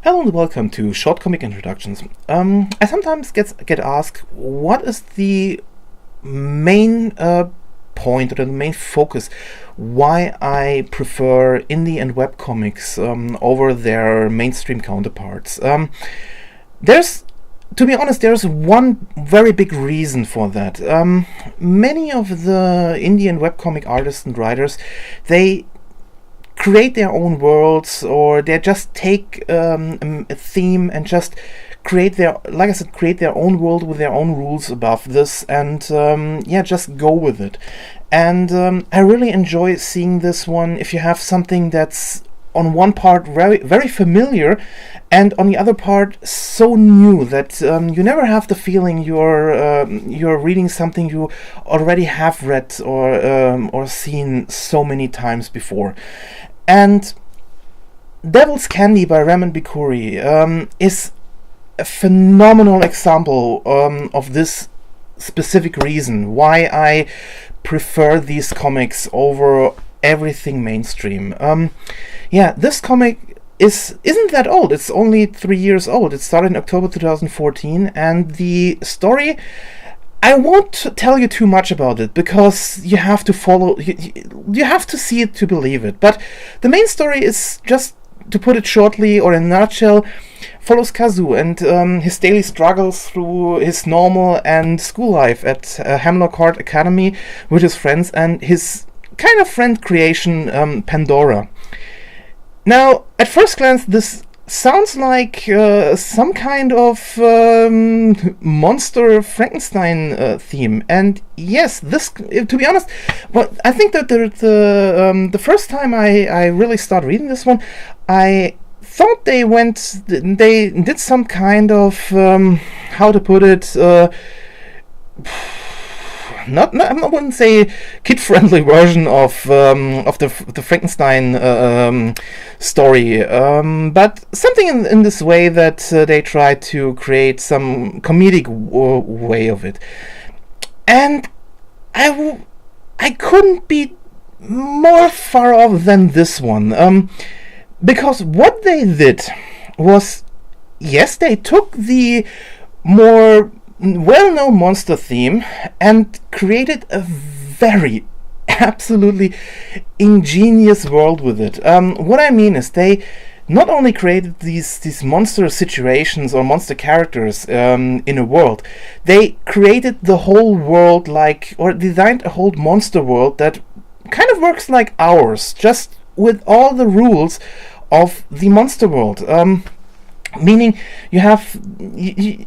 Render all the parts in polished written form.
Hello and welcome to Short Comic Introductions. I sometimes get asked what is the main point or the main focus why I prefer indie and webcomics over their mainstream counterparts. To be honest, there's one very big reason for that. Many of the indie and webcomic artists and writers, they create their own worlds, or they just take a theme and just create their own world with their own rules above this, and just go with it. And I really enjoy seeing this one. If you have something that's on one part very, very familiar, and on the other part so new that you never have the feeling you're reading something you already have read or seen so many times before. And Devil's Candy by Rem Bikkuri is a phenomenal example of this specific reason why I prefer these comics over everything mainstream. This comic isn't that old. It's only 3 years old. It started in October 2014, and the story, I won't tell you too much about it because you have to follow. You have to see it to believe it. But the main story is, just to put it shortly or in a nutshell, follows Kazu and his daily struggles through his normal and school life at Hemlock Court Academy with his friends and his kind of friend creation, Pandora. Now, at first glance, this sounds like some kind of monster Frankenstein theme, and yes, this, to be honest, well, I think that the first time I really started reading this one, I thought they did some kind of how to put it, I wouldn't say kid-friendly version of the Frankenstein story, but something in this way that they tried to create some comedic way of it. And I couldn't be more far off than this one, because what they did was, yes, they took the more well-known monster theme and created a very absolutely ingenious world with it. What I mean is, they not only created these monster situations or monster characters in a world, they created the whole world, or designed a whole monster world that kind of works like ours, just with all the rules of the monster world. Meaning, you have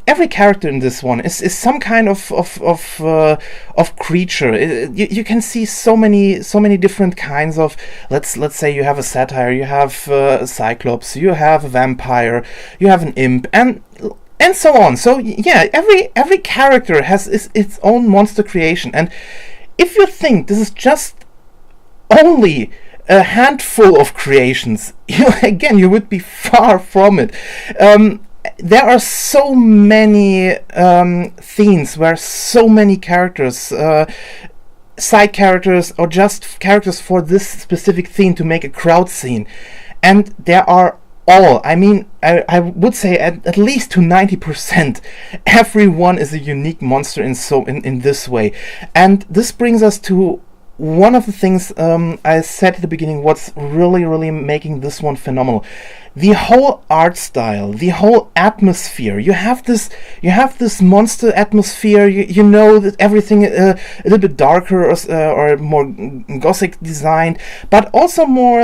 every character in this one is some kind of creature. You can see so many different kinds of. Let's say you have a satyr, you have a cyclops, you have a vampire, you have an imp, and so on. So yeah, every character has its own monster creation. And if you think this is just only a handful of creations, you would be far from it. There are so many themes where so many characters, side characters, or just characters for this specific theme to make a crowd scene, and there are all. I mean, I would say at least to 90%, everyone is a unique monster in this way, and this brings us to one of the things I said at the beginning, what's really making this one phenomenal. The whole art style, the whole atmosphere. You have this monster atmosphere. You know that everything a little bit darker or more gothic designed, but also more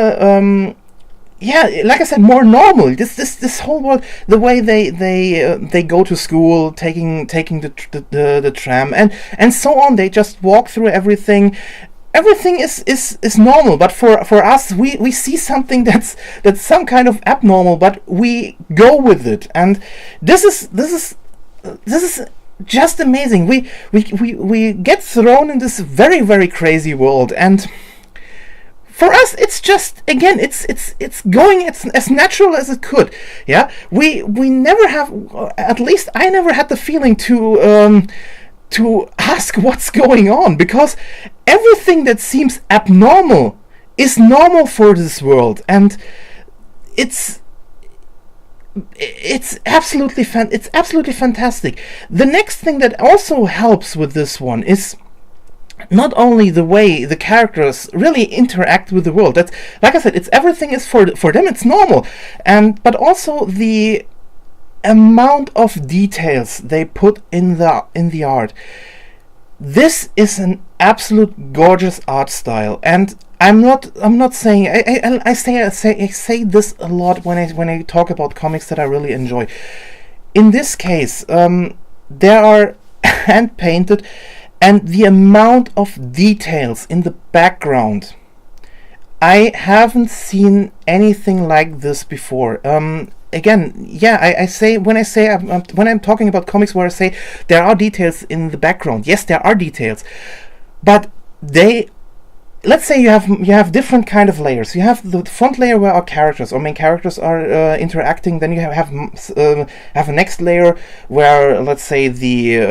like I said, more normal. This whole world, the way they go to school, taking the tram and so on. They just walk through everything. Everything is normal, but for us, we see something that's some kind of abnormal, but we go with it, and this is just amazing. We get thrown in this very, very crazy world, and for us, it's just, again, it's going as natural as it could. Yeah, we never have, at least I never had the feeling to ask what's going on, because everything that seems abnormal is normal for this world, and it's it's absolutely fantastic. The next thing that also helps with this one is not only the way the characters really interact with the world. That's, like I said, it's everything is for them. It's normal, but also the amount of details they put in the art. This is an absolute gorgeous art style, and I'm not saying I say this a lot when I talk about comics that I really enjoy. In this case, there are hand painted, and the amount of details in the background, I haven't seen anything like this before. Again, yeah, I say when I'm talking about comics where I say there are details in the background. Yes, there are details, but let's say you have different kind of layers. You have the front layer where our characters or main characters are interacting. Then you have a next layer where, let's say there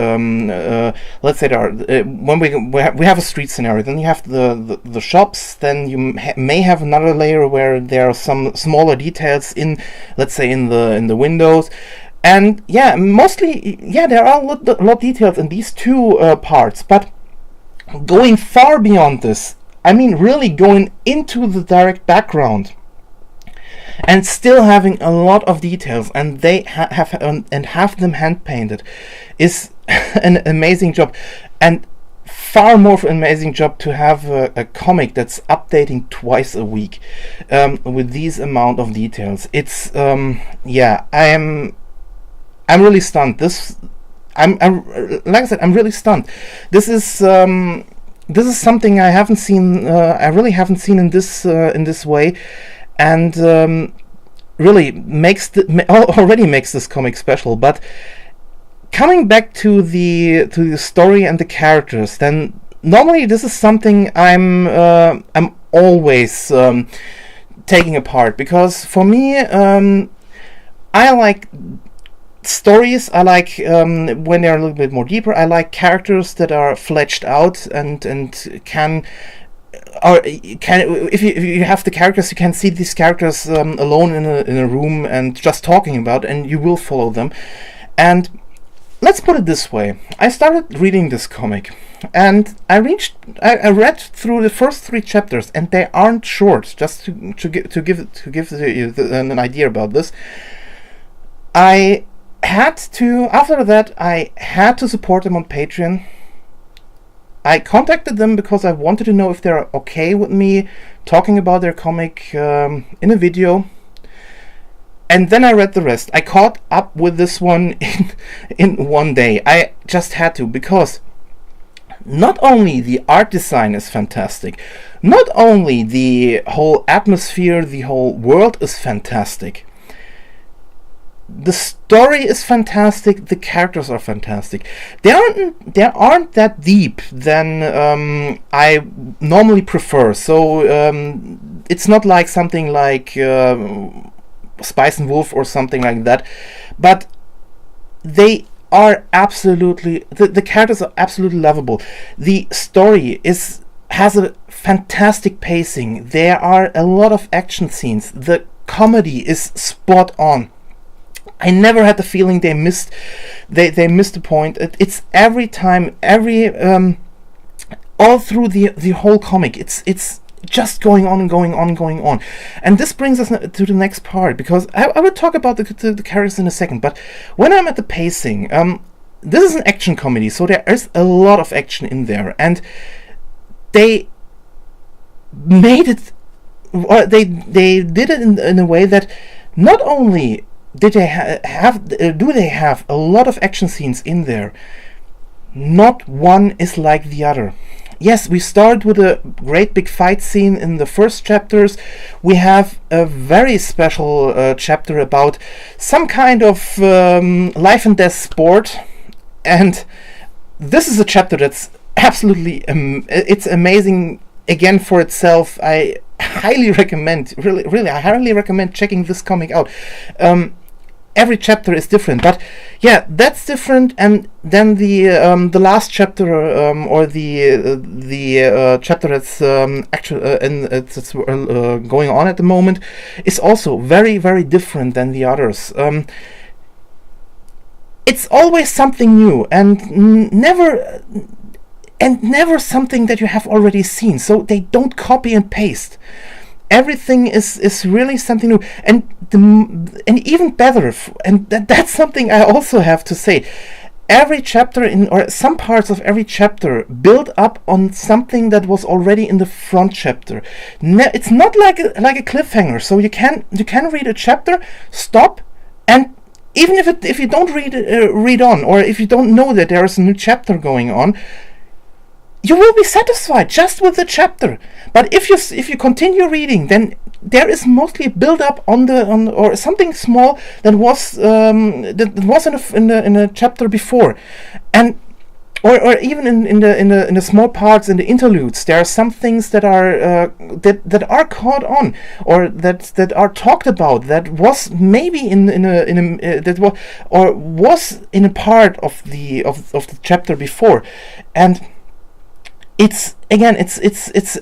are when we have a street scenario. Then you have the shops. Then you may have another layer where there are some smaller details in, let's say, in the windows. And yeah, mostly, yeah, there are a lot of details in these two parts. But going far beyond this, I mean, really going into the direct background and still having a lot of details, and they have them hand painted, is an amazing job, and far more of an amazing job to have a comic that's updating twice a week with these amount of details. It's yeah, I'm really stunned. I'm like I said, I'm really stunned. This is something I haven't seen. I really haven't seen in this way, and really already makes this comic special. But coming back to the story and the characters, then normally this is something I'm always taking apart, because for me, I like stories. I like when they're a little bit more deeper. I like characters that are fleshed out and can if you have the characters, you can see these characters alone in a room and just talking about, and you will follow them. And let's put it this way: I started reading this comic, and I read through the first 3 chapters, and they aren't short. Just to give an idea about this, after that, I had to support them on Patreon. I contacted them because I wanted to know if they're okay with me talking about their comic in a video. And then I read the rest. I caught up with this one in one day. I just had to, because not only the art design is fantastic, not only the whole atmosphere, the whole world is fantastic, the story is fantastic. The characters are fantastic. They aren't that deep than I normally prefer. So it's not like something like Spice and Wolf or something like that. But they are absolutely, the characters are absolutely lovable. The story has a fantastic pacing. There are a lot of action scenes. The comedy is spot on. I never had the feeling they missed the point. It's every time, all through the whole comic. It's just going on and going on and going on. And this brings us to the next part, because I will talk about the characters in a second. But when I'm at the pacing, this is an action comedy, so there is a lot of action in there, and they made it, or they did it in a way that not only do they have a lot of action scenes in there, not one is like the other. Yes, we start with a great big fight scene in the first chapters. We have a very special chapter about some kind of life and death sport, and this is a chapter that's absolutely it's amazing again for itself. I highly recommend, really I highly recommend checking this comic out. every chapter is different, but yeah, that's different. And then the last chapter, or the chapter that's it's going on at the moment, is also very, very different than the others. It's always something new, and never something that you have already seen. So they don't copy and paste. Everything is really something new, and even better. And that's something I also have to say. Every chapter or some parts of every chapter build up on something that was already in the front chapter. It's not like a cliffhanger. So you can read a chapter, stop, and even if you don't read on, or if you don't know that there is a new chapter going on, you will be satisfied just with the chapter. But if you continue reading, then there is mostly a build up on or something small that was in a chapter before, and or even in the small parts, in the interludes, there are some things that are that are caught on, or that are talked about, that was maybe was in a part of the chapter before. And it's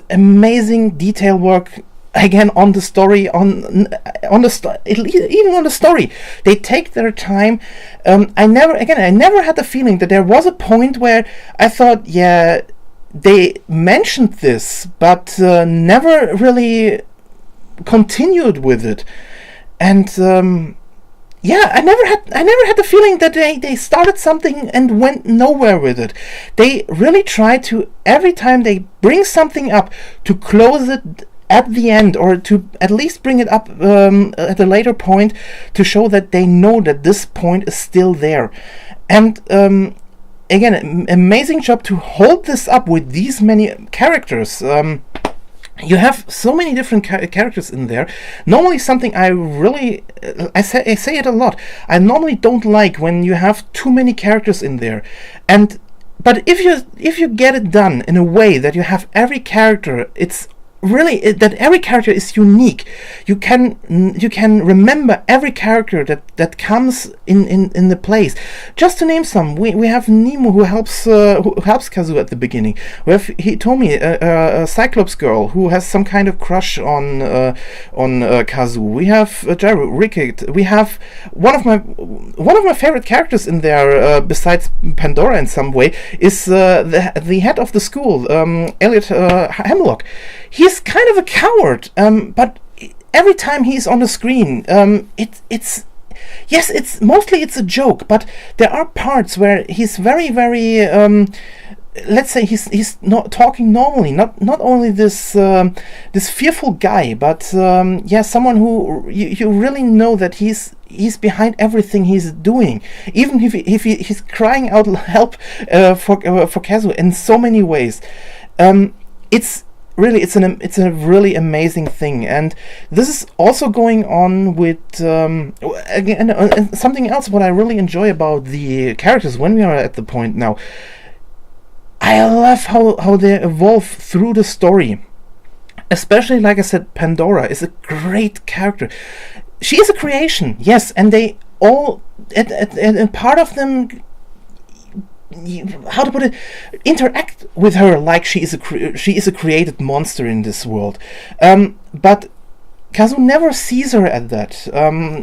amazing detail work again on the story, even on the story. They take their time. I never had the feeling that there was a point where I thought, yeah, they mentioned this, but never really continued with it. And yeah, I never had the feeling that they started something and went nowhere with it. They really try to, every time they bring something up, to close it at the end, or to at least bring it up at a later point, to show that they know that this point is still there. And again, amazing job to hold this up with these many characters. You have so many different characters in there. Normally, something I really, I say it a lot, I normally don't like when you have too many characters in there. But if you get it done in a way that you have every character, it's really that every character is unique. You can remember every character that comes in the place. Just to name some, we have Nemo, who helps Kazu at the beginning. We have Hitomi, a Cyclops girl who has some kind of crush on Kazu. We have Gyro, Ricket. We have one of my favorite characters in there, besides Pandora in some way, is the head of the school, Elliot Hemlock. He's kind of a coward, but every time he's on the screen, it's mostly a joke, but there are parts where he's very, very, let's say he's not talking normally, not only this fearful guy, but someone who you really know that he's behind everything he's doing, even if he's crying out help for Kazu in so many ways. It's a really amazing thing, and this is also going on with again something else. What I really enjoy about the characters when we are at the point now, I love how they evolve through the story. Especially, like I said, Pandora is a great character. She is a creation, yes, and they all and part of them, how to put it, interact with her like she is a created monster in this world. But Kazu never sees her at that.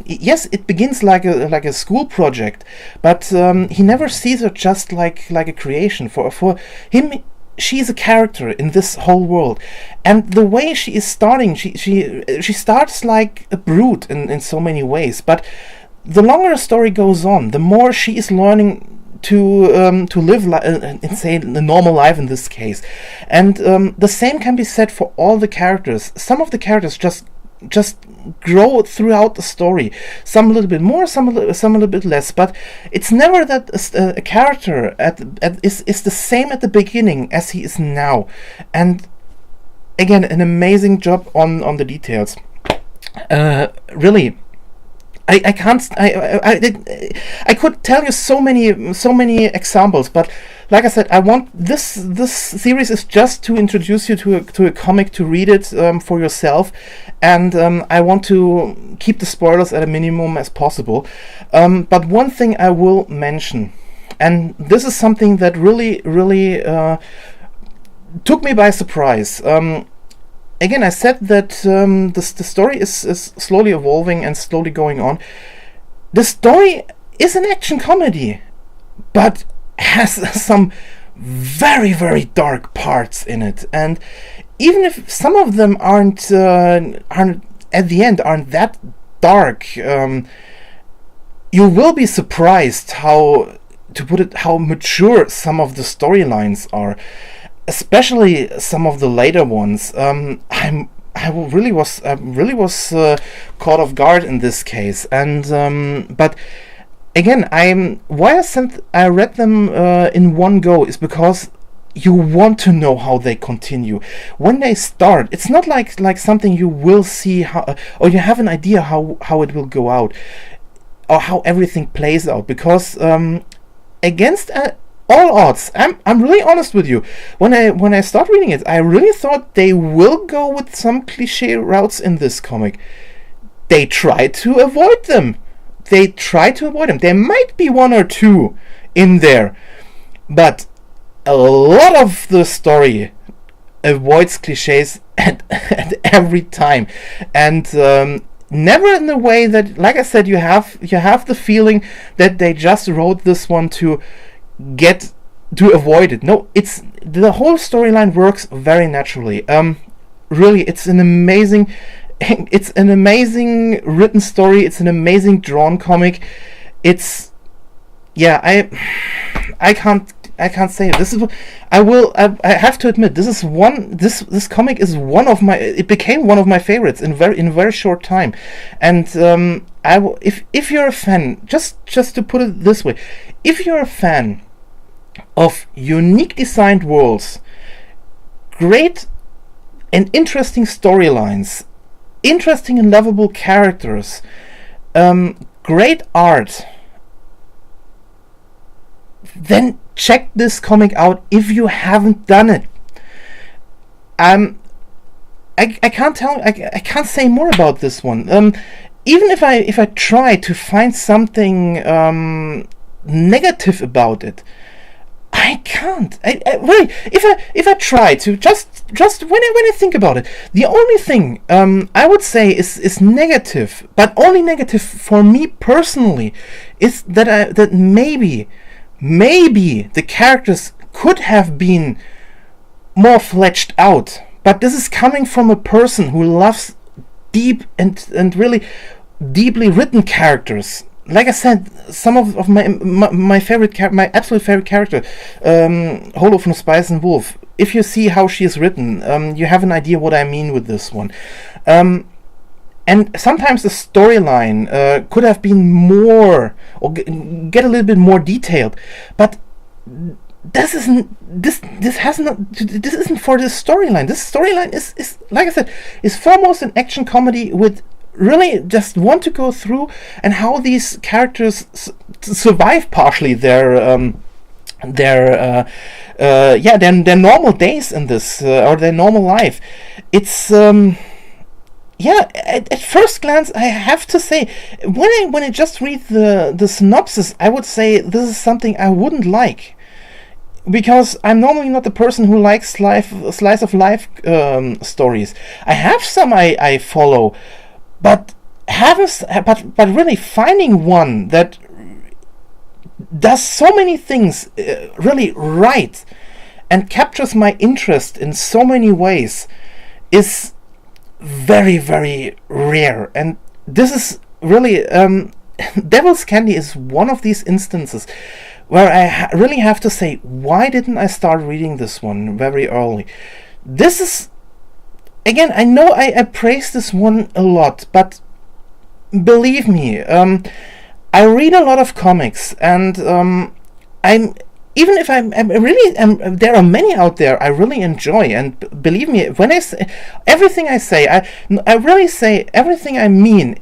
Yes, it begins like a school project, but he never sees her just like a creation. For him, she is a character in this whole world, and the way she is starting, she starts like a brute in so many ways. But the longer the story goes on, the more she is learning to live say a normal life in this case. And the same can be said for all the characters. Some of the characters just grow throughout the story, some a little bit more, some a little bit less, but it's never that a character is the same at the beginning as he is now. And again, an amazing job on the details. Really, I could tell you so many examples, but like I said, I want this series is just to introduce you to a comic, to read it for yourself, and I want to keep the spoilers at a minimum as possible. But one thing I will mention, and this is something that really took me by surprise. Again, I said that the story is slowly evolving and slowly going on. The story is an action comedy, but has some very, very dark parts in it. And even if some of them aren't at the end aren't that dark, you will be surprised how, to put it, how mature some of the storylines are. Especially some of the later ones. I really was caught off guard in this case, and but again, I read them in one go is because you want to know how they continue. When they start, it's not like something you will see how, or you have an idea how it will go out, or how everything plays out, because against all odds, I'm really honest with you. When I start reading it, I really thought they will go with some cliche routes in this comic. They try to avoid them. There might be one or two in there, but a lot of the story avoids cliches at every time, and never in a way that, like I said, you have the feeling that they just wrote this one to avoid it. No, it's the whole storyline works very naturally. Really, it's an amazing written story. It's an amazing drawn comic. It's, yeah, I can't say it. This is, I have to admit, this comic is it became one of my favorites in a very short time. And if you're a fan, just to put it this way, if you're a fan of unique designed worlds, great and interesting storylines, interesting and lovable characters, great art, then check this comic out if you haven't done it. I can't say more about this one. Even if I try to find something negative about it, I can't. I really, if I try to just when I think about it, the only thing I would say is negative, but only negative for me personally, is that maybe the characters could have been more fleshed out. But this is coming from a person who loves deep and really deeply written characters. Like I said, some of my favorite my absolute favorite character, Holo from Spice and Wolf. If you see how she is written, you have an idea what I mean with this one. And sometimes the storyline could have been more, or get a little bit more detailed, but this isn't for this storyline. This storyline is like I said, is foremost an action comedy with really just want to go through and how these characters survive partially their normal days in this, or their normal life. It's at first glance, I have to say, when I just read the synopsis, I would say this is something I wouldn't like, because I'm normally not the person who likes slice of life stories. I have some I follow, but really finding one that does so many things really right and captures my interest in so many ways is very, very rare. And this is really Devil's Candy is one of these instances where I really have to say, why didn't I start reading this one very early? This is, again, I know I praise this one a lot, but believe me, I read a lot of comics, and there are many out there I really enjoy, and believe me, when I say everything I say, I really say everything I mean.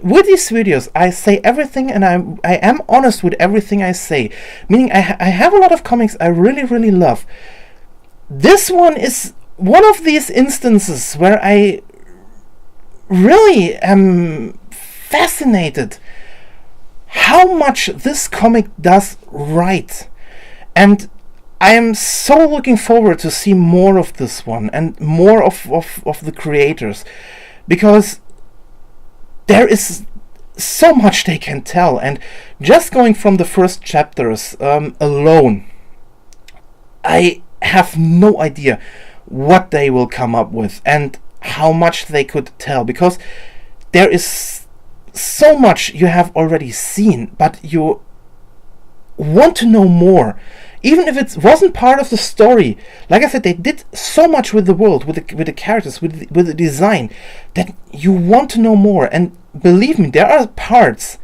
with these videos, I say everything, and I am honest with everything I say. Meaning, I have a lot of comics I really, really love. This one is one of these instances where I really am fascinated how much this comic does right. And I am so looking forward to see more of this one and more of the creators, because there is so much they can tell. And just going from the first chapters alone, I have no idea what they will come up with and how much they could tell, because there is so much you have already seen, but you want to know more. Even if it wasn't part of the story, like I said, they did so much with the world, with the characters, with the design, that you want to know more. And believe me, there are parts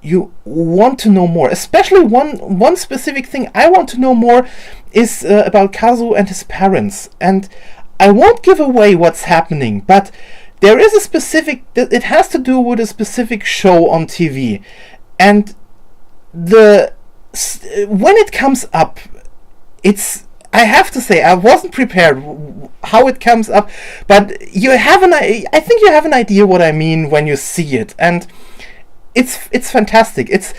you want to know more. Especially one specific thing I want to know more is about Kazu and his parents. And I won't give away what's happening, but there is a specific, it has to do with a specific show on TV. And when it comes up, I have to say, I wasn't prepared how it comes up, but I think you have an idea what I mean when you see it, and it's fantastic. It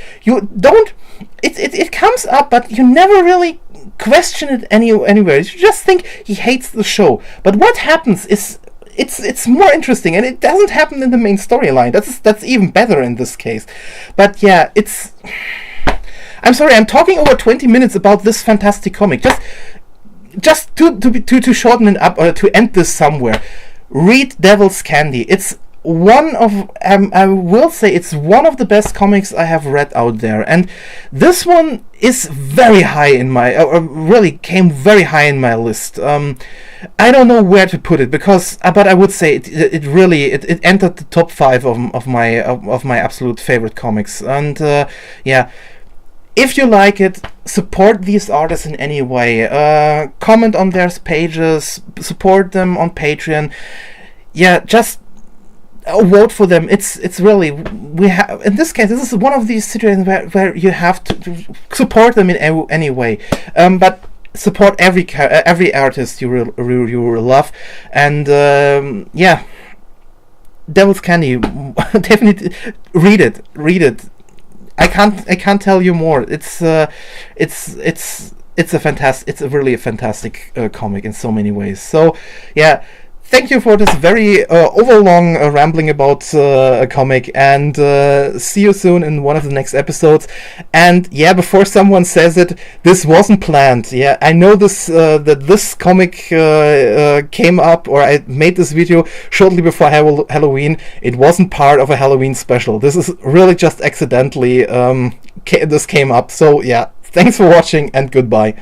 comes up, but you never really question it anywhere. You just think he hates the show. But what happens is it's more interesting, and it doesn't happen in the main storyline. That's even better in this case. But yeah, I'm sorry, I'm talking over 20 minutes about this fantastic comic. Just to shorten it up, or to end this somewhere, read Devil's Candy. It's one of, I will say, it's one of the best comics I have read out there. And this one is very high in my, really came very high in my list. I don't know where to put it, but I would say it really entered the top 5 of my absolute favorite comics. And yeah. If you like it, support these artists in any way. Comment on their pages, support them on Patreon. Yeah, just vote for them. It's really, we have, in this case, this is one of these situations where you have to support them in any way. But support every artist you love. And yeah, Devil's Candy, definitely read it. I can't tell you more. It's a really fantastic comic in so many ways. So yeah, thank you for this very overlong rambling about a comic, and see you soon in one of the next episodes. And yeah, before someone says it, this wasn't planned. Yeah, I know this that this comic came up, or I made this video shortly before Halloween. It wasn't part of a Halloween special. This is really just accidentally this came up. So yeah, thanks for watching, and goodbye.